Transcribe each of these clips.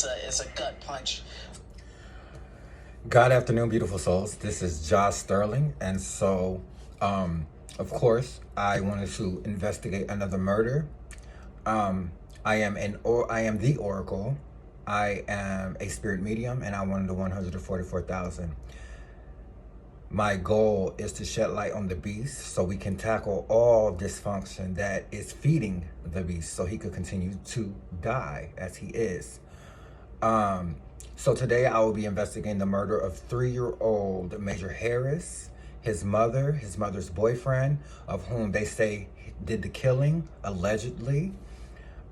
it's a gut punch. Good afternoon, beautiful souls. This is Josh Sterling, and so, of course, I wanted to investigate another murder. I am the Oracle. I am a spirit medium, and I'm one of the 144,000. My goal is to shed light on the beast so we can tackle all dysfunction that is feeding the beast so he could continue to die as he is. So today I will be investigating the murder of 3-year-old Major Harris, his mother's boyfriend, of whom they say did the killing, allegedly.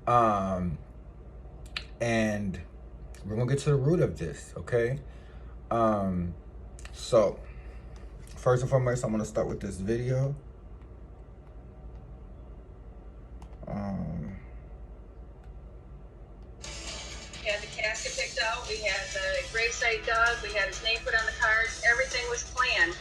And we're gonna get to the root of this, okay? So first and foremost, I'm gonna start with this video. We had the casket picked out, we had the gravesite dug, we had his name put on the card, everything was planned.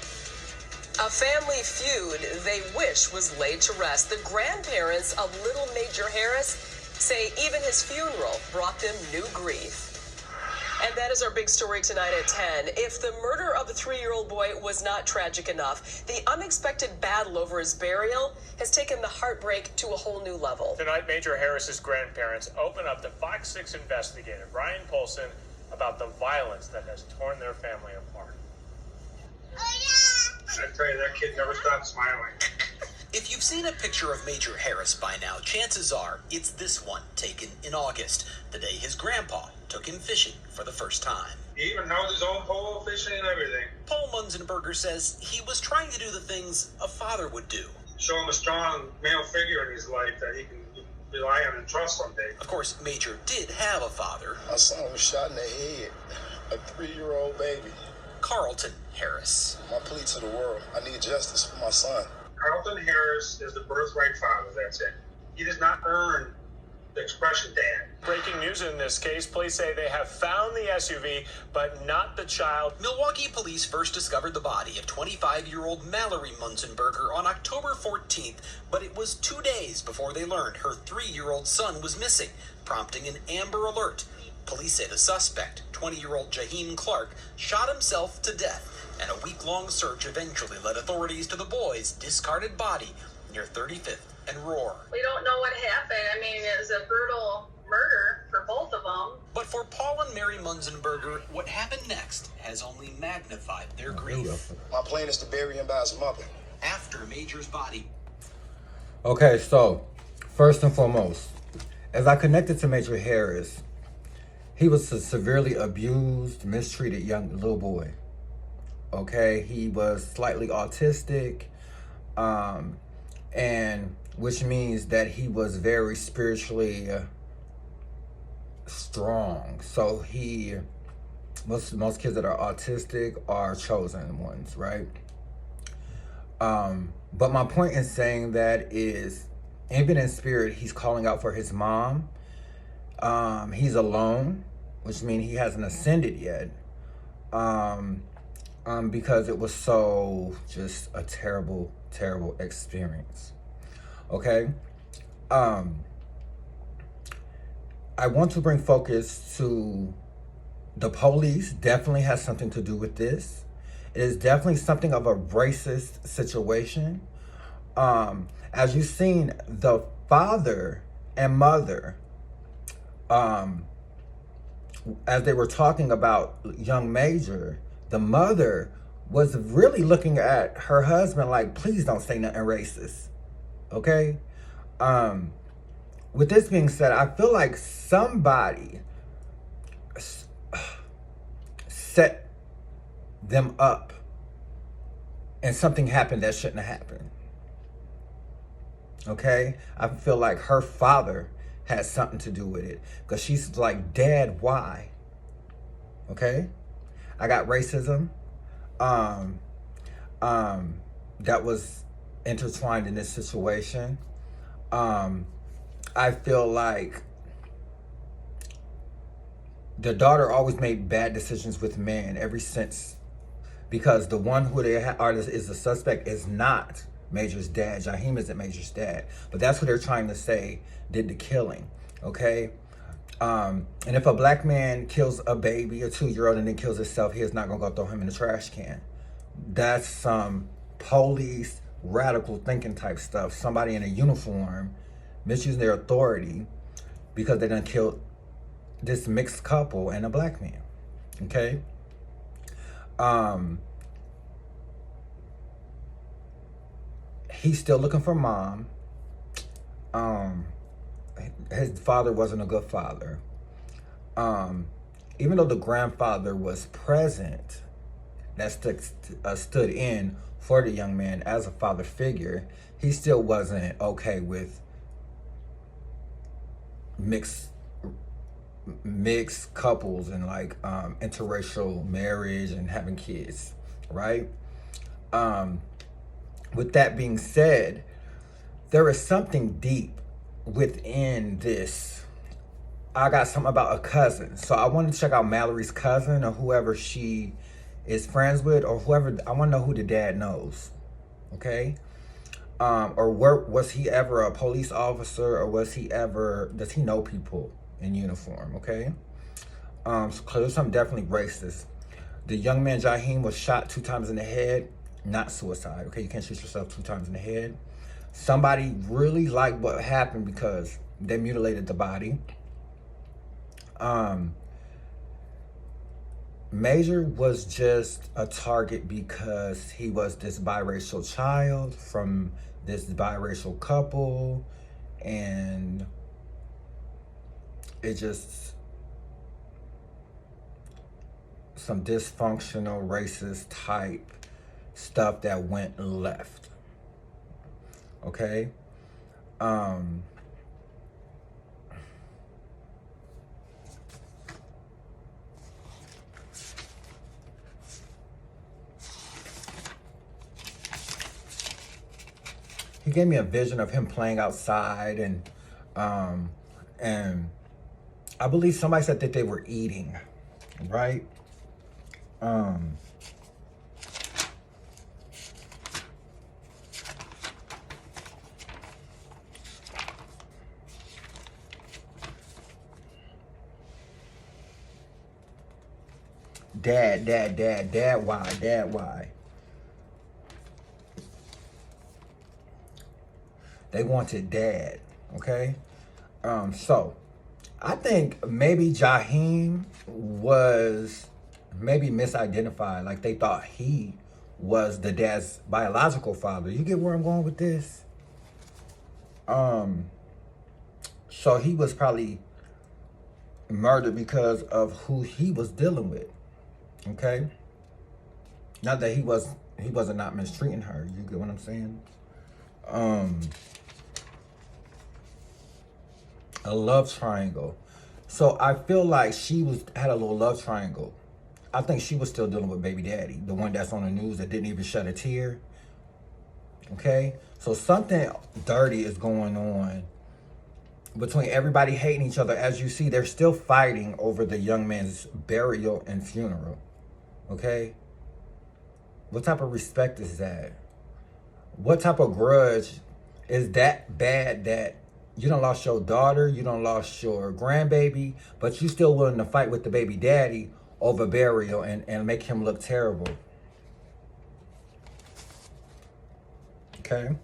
A family feud they wish was laid to rest. The grandparents of little Major Harris say even his funeral brought them new grief. And that is our big story tonight at 10. If the murder of the 3-year-old boy was not tragic enough, the unexpected battle over his burial has taken the heartbreak to a whole new level. Tonight, Major Harris's grandparents open up to Fox 6 investigator Brian Polson about the violence that has torn their family apart. I tell you, that kid never stopped smiling. If you've seen a picture of Major Harris by now, chances are it's this one taken in August, the day his grandpa took him fishing for the first time. He even knows his own pole, fishing, and everything. Paul Munzenberger says he was trying to do the things a father would do. Show him a strong male figure in his life that he can rely on and trust someday. Of course, Major did have a father. My son was shot in the head, a 3-year-old baby. Carlton Harris. My plea to the world, I need justice for my son. Carlton Harris is the birthright father, that's it. He does not earn the expression dad. Breaking news in this case, police say they have found the SUV, but not the child. Milwaukee police first discovered the body of 25-year-old Mallory Munzenberger on October 14th, but it was 2 days before they learned her 3-year-old son was missing, prompting an Amber Alert. Police say the suspect, 20-year-old Jaheim Clark, shot himself to death, and a week-long search eventually led authorities to the boy's discarded body near 35th and Roar. We don't know what happened. I mean, it was a brutal murder for both of them. But for Paul and Mary Munzenberger, what happened next has only magnified their grief. My plan is to bury him by his mother. After Major's body. Okay, so first and foremost, as I connected to Major Harris, he was a severely abused, mistreated young little boy. Okay, he was slightly autistic, and which means that he was very spiritually strong. So most kids that are autistic are chosen ones, right? But my point in saying that is, even in spirit, he's calling out for his mom. He's alone, which means he hasn't ascended yet. Because it was so just a terrible, terrible experience. Okay. I want to bring focus to the police. Definitely has something to do with this. It is definitely something of a racist situation. As you've seen, the father and mother, as they were talking about young Major, the mother was really looking at her husband like, please don't say nothing racist. Okay? With this being said, I feel like somebody set them up and something happened that shouldn't have happened. Okay? I feel like her father had something to do with it, because she's like, Dad, why? Okay? I got racism that was intertwined in this situation. I feel like the daughter always made bad decisions with men ever since, because the one who they is the suspect is not Major's dad. Jaheim isn't Major's dad, but that's what they're trying to say did the killing. Okay, And if a black man kills a baby, a 2-year-old, and then kills himself, he is not gonna go throw him in the trash can. That's some police radical thinking type stuff. Somebody in a uniform misusing their authority because they done killed this mixed couple and a black man. Okay. He's still looking for mom. His father wasn't a good father. Even though the grandfather was present, that stood in for the young man as a father figure, he still wasn't okay with mixed couples and like interracial marriage and having kids, right? With that being said, there is something deep within this. I got something about a cousin. So I wanted to check out Mallory's cousin or whoever she is friends with, or whoever. I want to know who the dad knows. Okay? Or was he ever a police officer, or does he know people in uniform? Okay? So there's something definitely racist. The young man Jaheim was shot 2 times in the head, not suicide. Okay, you can't shoot yourself 2 times in the head. Somebody really liked what happened because they mutilated the body. Major was just a target because he was this biracial child from this biracial couple, and it just some dysfunctional racist type stuff that went left. Okay? He gave me a vision of him playing outside, and I believe somebody said that they were eating, right? Dad, why? They wanted dad, okay? So I think maybe Jaheim was maybe misidentified. Like they thought he was the dad's biological father. You get where I'm going with this? So he was probably murdered because of who he was dealing with. Okay? Not that he wasn't not mistreating her. You get what I'm saying? A love triangle. So I feel like she had a little love triangle. I think she was still dealing with baby daddy, the one that's on the news that didn't even shed a tear. Okay? So something dirty is going on between everybody hating each other. As you see, they're still fighting over the young man's burial and funeral. Okay? What type of respect is that? What type of grudge is that bad that you done lost your daughter, you done lost your grandbaby, but you still willing to fight with the baby daddy over burial and make him look terrible? Okay?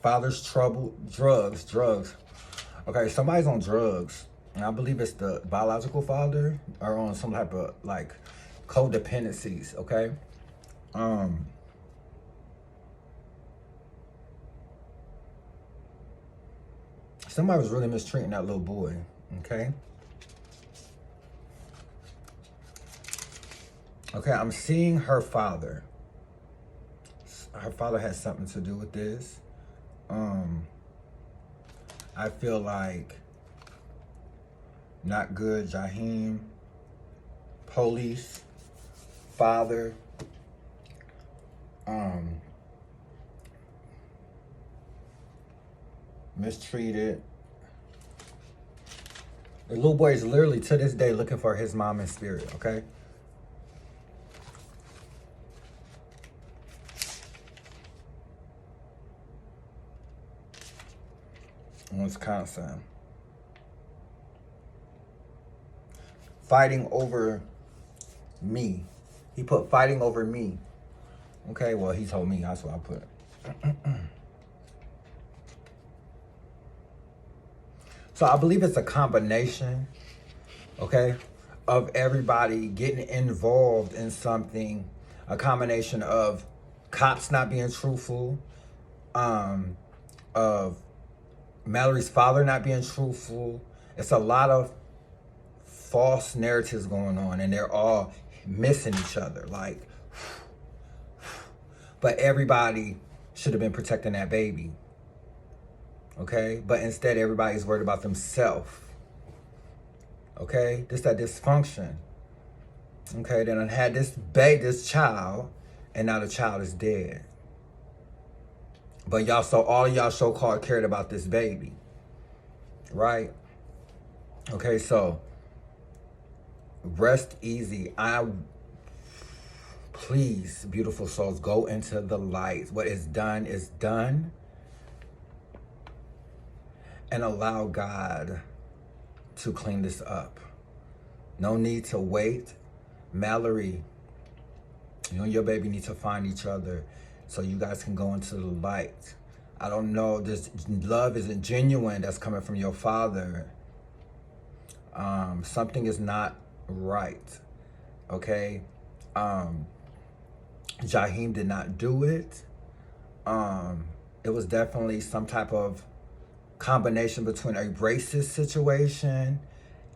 Father's trouble, drugs. Okay, somebody's on drugs. And I believe it's the biological father, or on some type of like codependencies, okay? Somebody was really mistreating that little boy, okay? Okay, I'm seeing her father. Her father has something to do with this. I feel like not good. Jaheim, police, father, mistreated. The little boy is literally to this day looking for his mom in spirit, okay? in Wisconsin. Fighting over me. He put fighting over me. Okay, well, he told me. That's what I put. So I believe it's a combination, okay, of everybody getting involved in something. A combination of cops not being truthful, of Mallory's father not being truthful. It's a lot of false narratives going on, and they're all missing each other. Like, but everybody should have been protecting that baby. Okay? But instead, everybody's worried about themselves. Okay? This that dysfunction. Okay? Then I had this child, and now the child is dead. But all of y'all so-called cared about this baby. Right? Okay, so rest easy. Please, beautiful souls, go into the light. What is done is done. And allow God to clean this up. No need to wait. Mallory, you and your baby need to find each other so you guys can go into the light. I don't know, this love isn't genuine that's coming from your father. Something is not right. Okay? Jaheim did not do it. It was definitely some type of combination between a racist situation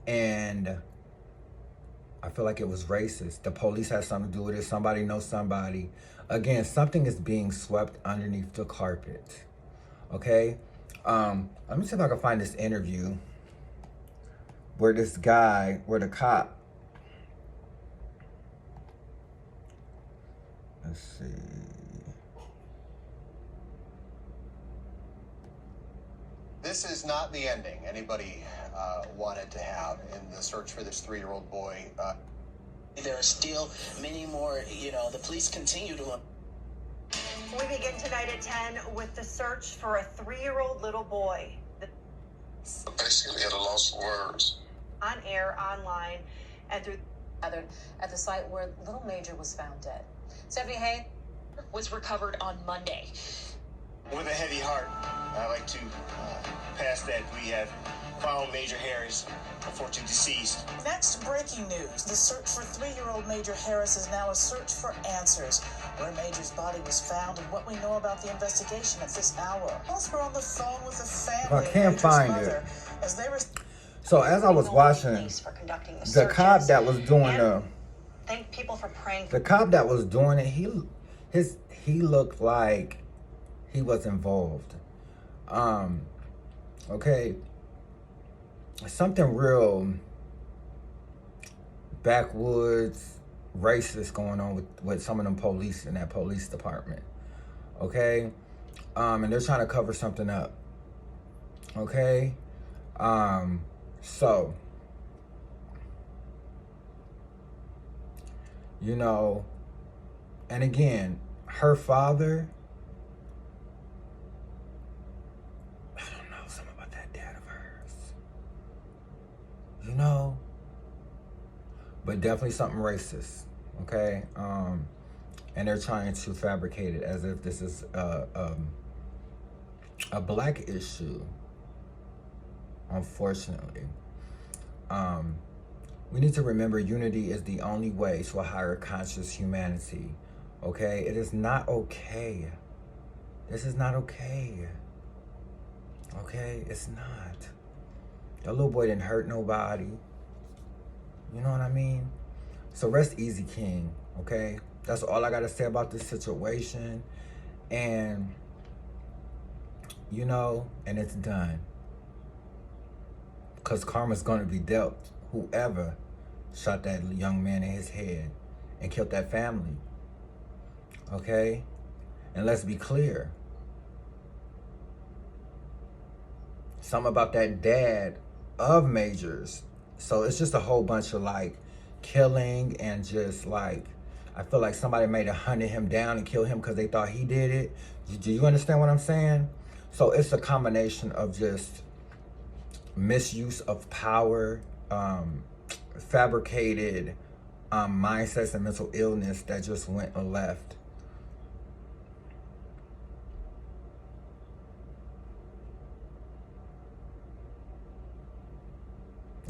and I feel like it was racist. The police had something to do with it. Somebody knows somebody. Again, something is being swept underneath the carpet. Okay? Let me see if I can find this interview where the cop, let's see. This is not the ending anybody wanted to have in the search for this 3-year-old boy. There are still many more, the police continue to... We begin tonight at 10 with the search for a 3-year-old little boy. Basically at a loss of words. On air, online, and through... Gathered at the site where little Major was found dead. Stephanie Hay was recovered on Monday. With a heavy heart, I'd like to pass that we have found Major Harris, unfortunately deceased. Next breaking news. The search for 3-year-old Major Harris is now a search for answers. Where Major's body was found and what we know about the investigation at this hour. Plus, we're on the phone with the family. I can't find it. So as I was watching, the cop that was doing thank people for praying. The cop that was doing it, he looked like he was involved. Okay. Something real backwoods racist going on with some of them police in that police department. Okay? And they're trying to cover something up. Okay? So, and again, her father, I don't know, something about that dad of hers, but definitely something racist, okay? And they're trying to fabricate it as if this is a black issue, unfortunately. We need to remember unity is the only way to a higher conscious humanity. Okay? It is not okay. This is not okay. Okay? It's not. That little boy didn't hurt nobody. You know what I mean? So rest easy, King. Okay? That's all I got to say about this situation. And, and it's done. Because karma's going to be dealt. Whoever shot that young man in his head and killed that family. Okay? And let's be clear. Something about that dad of Majors. So it's just a whole bunch of killing and just I feel like somebody may have hunted him down and killed him because they thought he did it. Do you understand what I'm saying? So it's a combination of just misuse of power, fabricated mindsets and mental illness that just went left.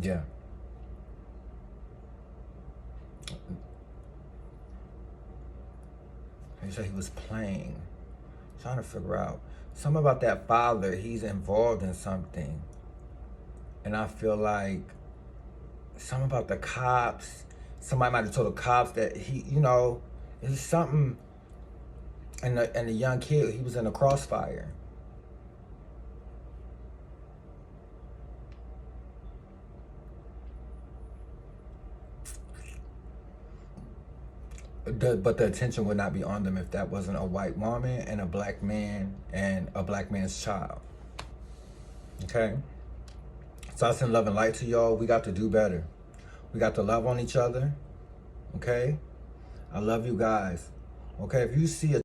Yeah. He said he was playing. Trying to figure out something about that father. He's involved in something. And I feel like something about the cops. Somebody might have told the cops that he, you know, it's something. And the young kid, he was in a crossfire. But the attention would not be on them if that wasn't a white woman and a black man and a black man's child. Okay? So I send love and light to y'all. We got to do better. We got to love on each other. Okay? I love you guys. Okay? If you see a